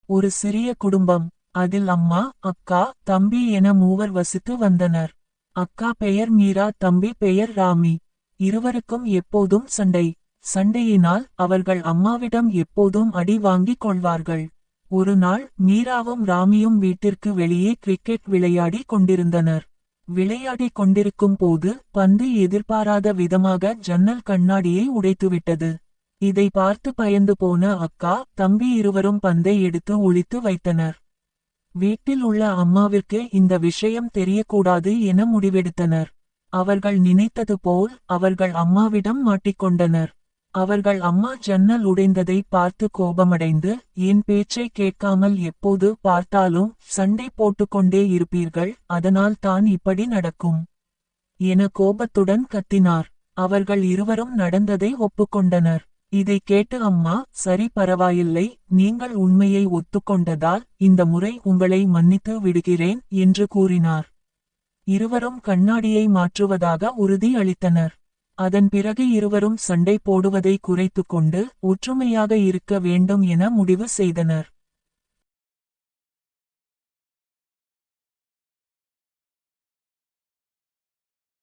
ஒரு சிறிய குடும்பம். அதில் அம்மா, அக்கா, தம்பி என மூவர் வசித்து வந்தனர். அக்கா பெயர் மீரா, தம்பி பெயர் ராமி. இருவருக்கும் எப்போதும் சண்டை. சண்டையினால் அவர்கள் அம்மாவிடம் எப்போதும் அடி வாங்கிக் கொள்வார்கள். ஒரு நாள் மீராவும் ராமியும் வீட்டிற்கு வெளியே கிரிக்கெட் விளையாடி கொண்டிருந்தனர். விளையாடிக் கொண்டிருக்கும் போது பந்து எதிர்பாராத விதமாக ஜன்னல் கண்ணாடியை உடைத்துவிட்டது. இதை பார்த்து பயந்து போன அக்கா, தம்பி இருவரும் பந்தை எடுத்து ஒளித்து வைத்தனர். வீட்டில் உள்ள அம்மாவிற்கு இந்த விஷயம் தெரியக்கூடாது என முடிவெடுத்தனர். அவர்கள் நினைத்தது போல் அவர்கள் அம்மாவிடம் மாட்டிக்கொண்டனர். அவர்கள் அம்மா ஜன்னல் உடைந்ததை பார்த்து கோபமடைந்து, என் பேச்சை கேட்காமல் எப்போது பார்த்தாலும் சண்டை போட்டுக்கொண்டே இருப்பீர்கள், அதனால் தான் இப்படி நடக்கும் என கோபத்துடன் கத்தினார். அவர்கள் இருவரும் நடந்ததை ஒப்புக்கொண்டனர். இதை கேட்டு அம்மா, சரி பரவாயில்லை, நீங்கள் உண்மையை ஒத்துக்கொண்டதால் இந்த முறை உங்களை மன்னித்து விடுகிறேன் என்று கூறினார். இருவரும் கண்ணாடியை மாற்றுவதாக உறுதி அளித்தனர். அதன் பிறகு இருவரும் சண்டை போடுவதை குறைத்துக்கொண்டு ஒற்றுமையாக இருக்க வேண்டும் என முடிவு செய்தனர்.